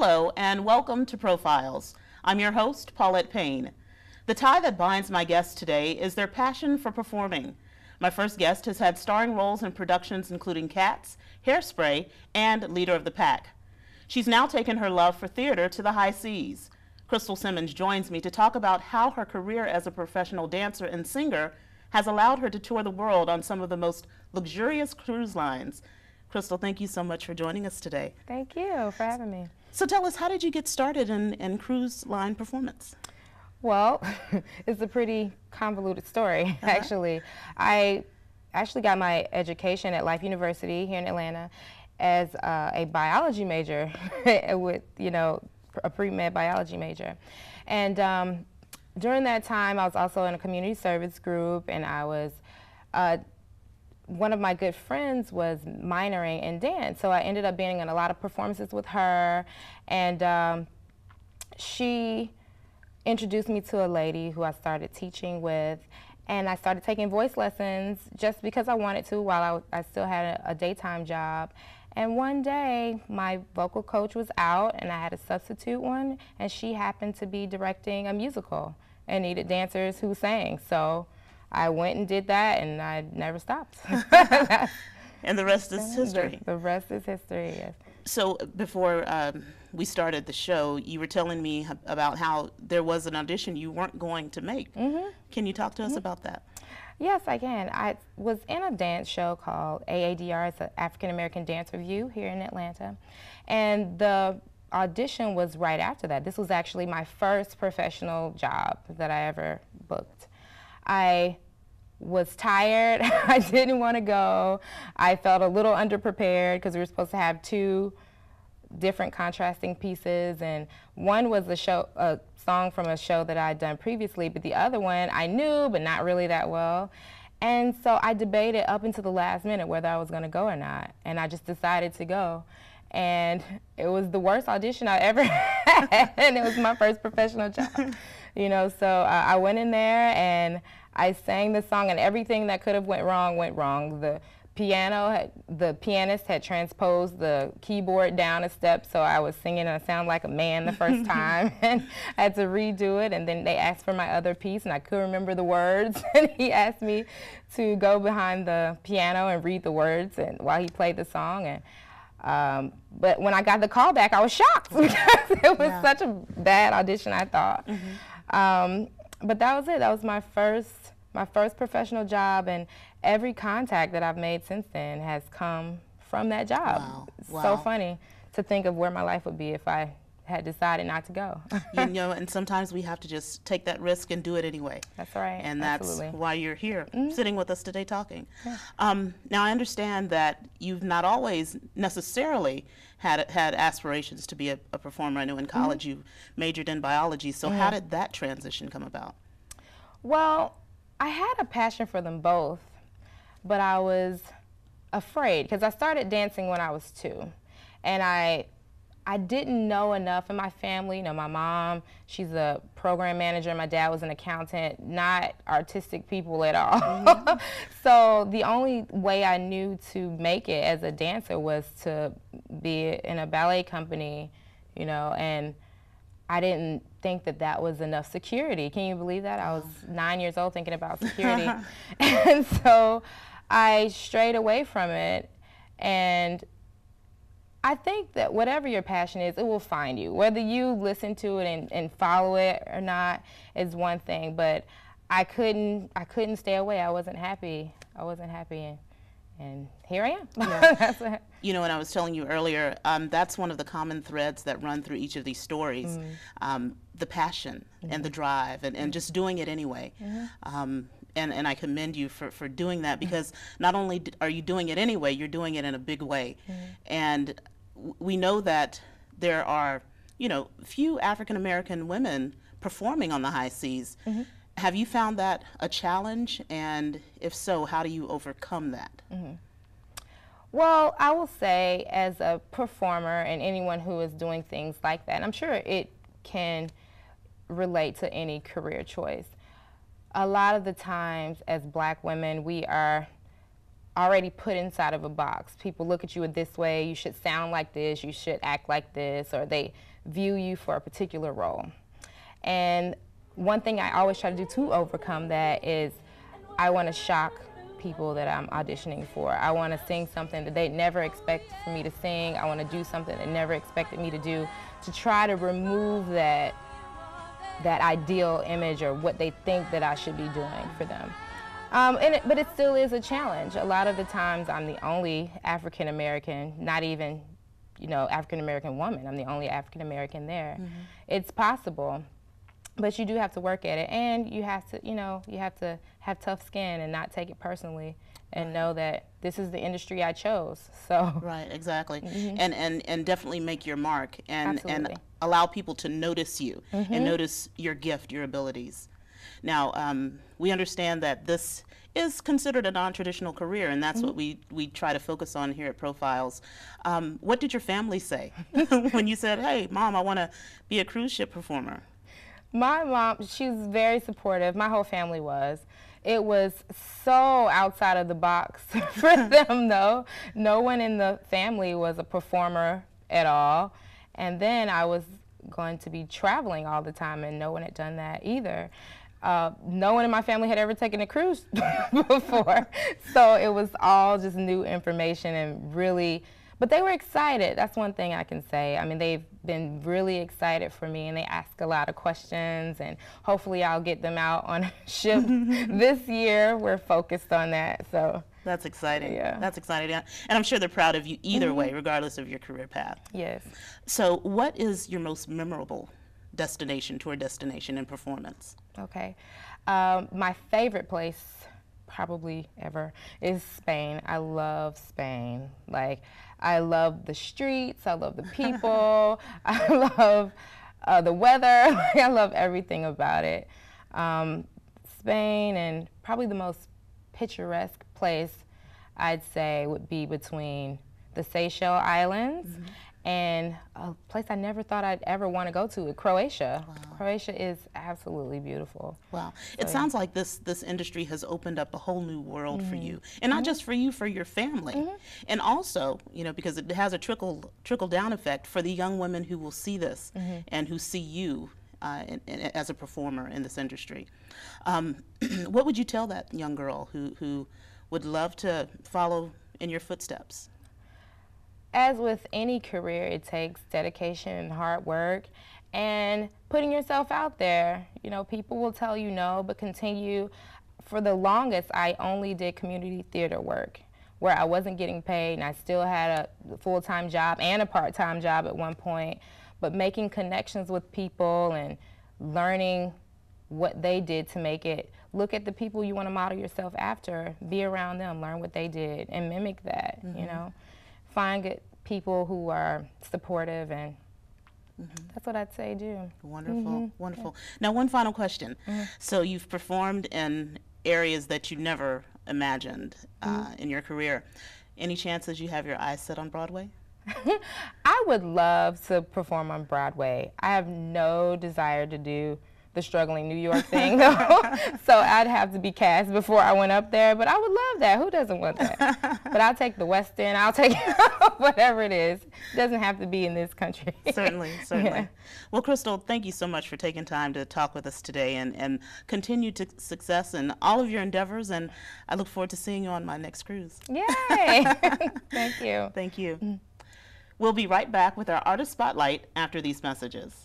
Hello, and welcome to Profiles. I'm your host, Paulette Payne. The tie that binds my guests today is their passion for performing. My first guest has had starring roles in productions including Cats, Hairspray, and Leader of the Pack. She's now taken her love for theater to the high seas. Krystle Simmons joins me to talk about how her career as a professional dancer and singer has allowed her to tour the world on some of the most luxurious cruise lines. Krystle, thank you so much for joining us today. Thank you for having me. So tell us, how did you get started in cruise line performance? Well, it's a pretty convoluted story, actually. I actually got my education at Life University here in Atlanta as a biology major with, a pre-med biology major. And during that time, I was also in a community service group, and I was one of my good friends was minoring in dance, so I ended up being in a lot of performances with her, and she introduced me to a lady who I started teaching with, and I started taking voice lessons just because I wanted to while I still had a daytime job. And one day, my vocal coach was out, and I had a substitute one, and she happened to be directing a musical and needed dancers who sang, so I went and did that, and I never stopped. And the rest is history. The rest is history, yes. So before we started the show, you were telling me about how there was an audition you weren't going to make. Can you talk to us about that? Yes, I can. I was in a dance show called AADR, it's an African American Dance Review here in Atlanta, and the audition was right after that. This was actually my first professional job that I ever booked. I was tired. I didn't want to go. I felt a little underprepared because we were supposed to have two different contrasting pieces, and one was a song from a show that I'd done previously, but the other one I knew, but not really that well. And so I debated up until the last minute whether I was going to go or not, and I just decided to go. And it was the worst audition I ever had, and it was my first professional job. So I went in there and I sang the song, and everything that could have went wrong went wrong. The pianist had transposed the keyboard down a step, so I was singing and I sounded like a man the first time, and I had to redo it. And then they asked for my other piece, and I couldn't remember the words, and he asked me to go behind the piano and read the words and while he played the song. And but when I got the call back, I was shocked because it was such a bad audition, I thought. But that was it. That was my first professional job, and every contact that I've made since then has come from that job. Wow. It's so funny to think of where my life would be if I had decided not to go. And sometimes we have to just take that risk and do it anyway. That's right. And that's Absolutely. why you're here, sitting with us today talking. Yeah. Now, I understand that you've not always necessarily had aspirations to be a performer. I know in college you majored in biology, so how did that transition come about? Well, I had a passion for them both, but I was afraid because I started dancing when I was 2, and I didn't know enough in my family. My mom, she's a program manager, my dad was an accountant, not artistic people at all. So the only way I knew to make it as a dancer was to be in a ballet company, and I didn't think that was enough security. Can you believe that? I was 9 years old thinking about security. And so I strayed away from it, and I think that whatever your passion is, it will find you. Whether you listen to it and follow it or not is one thing, but I couldn't stay away. I wasn't happy. And here I am. Yeah. And I was telling you earlier, that's one of the common threads that run through each of these stories, the passion and the drive and just doing it anyway. And I commend you for doing that, because not only are you doing it anyway, you're doing it in a big way. And we know that there are, few African American women performing on the high seas. Have you found that a challenge? And if so, how do you overcome that? Well, I will say, as a performer and anyone who is doing things like that, I'm sure it can relate to any career choice. A lot of the times as Black women, we are already put inside of a box. People look at you this way, you should sound like this, you should act like this, or they view you for a particular role. And one thing I always try to do to overcome that is I want to shock people that I'm auditioning for. I want to sing something that they never expect for me to sing. I want to do something they never expected me to do, to try to remove that ideal image or what they think that I should be doing for them. But it still is a challenge. A lot of the times I'm the only African American, not even, African American woman. I'm the only African American there. Mm-hmm. It's possible, but you do have to work at it, and you have to, you have to have tough skin and not take it personally, and know that this is the industry I chose. So right, exactly, mm-hmm. and definitely make your mark, and allow people to notice you, mm-hmm. and notice your gift, your abilities. Now, we understand that this is considered a non-traditional career, and that's mm-hmm. what we try to focus on here at Profiles. What did your family say when you said, "Hey, Mom, I want to be a cruise ship performer"? My mom, she's very supportive. My whole family was. It was so outside of the box for them, though. No one in the family was a performer at all. And then I was going to be traveling all the time, and no one had done that either. No one in my family had ever taken a cruise before. So it was all just new information, and really, but they were excited. That's one thing I can say. I mean, they've been really excited for me, and they ask a lot of questions, and hopefully I'll get them out on a ship this year. We're focused on that, so. That's exciting. Yeah. That's exciting. And I'm sure they're proud of you either mm-hmm. way, regardless of your career path. Yes. So what is your most memorable tour destination in performance? Okay. My favorite place probably ever is Spain. I love Spain. Like, I love the streets, I love the people, I love the weather, I love everything about it. Spain, and probably the most picturesque place I'd say would be between the Seychelles Islands mm-hmm. and a place I never thought I'd ever want to go to, Croatia. Wow. Croatia is absolutely beautiful. Wow. It sounds like this industry has opened up a whole new world mm-hmm. for you. And not mm-hmm. just for you, for your family. Mm-hmm. And also, because it has a trickle-down effect for the young women who will see this mm-hmm. and who see you as a performer in this industry. What would you tell that young girl who would love to follow in your footsteps? As with any career, it takes dedication and hard work and putting yourself out there. People will tell you no, but continue. For the longest, I only did community theater work where I wasn't getting paid, and I still had a full-time job and a part-time job at one point, but making connections with people and learning what they did to make it. Look at the people you want to model yourself after, be around them, learn what they did, and mimic that, mm-hmm. Find good people who are supportive, and mm-hmm. that's what I'd say do. Wonderful, mm-hmm. wonderful. Yeah. Now, one final question. Mm-hmm. So you've performed in areas that you never imagined mm-hmm. in your career. Any chances you have your eyes set on Broadway? I would love to perform on Broadway. I have no desire to do the struggling New York thing, though. So I'd have to be cast before I went up there, but I would love that. Who doesn't want that? But I'll take the West End. I'll take whatever it is. It doesn't have to be in this country. Certainly. Yeah. Well, Krystle, thank you so much for taking time to talk with us today, and continued success in all of your endeavors, and I look forward to seeing you on my next cruise. Yay! Thank you. Thank you. We'll be right back with our Artist Spotlight after these messages.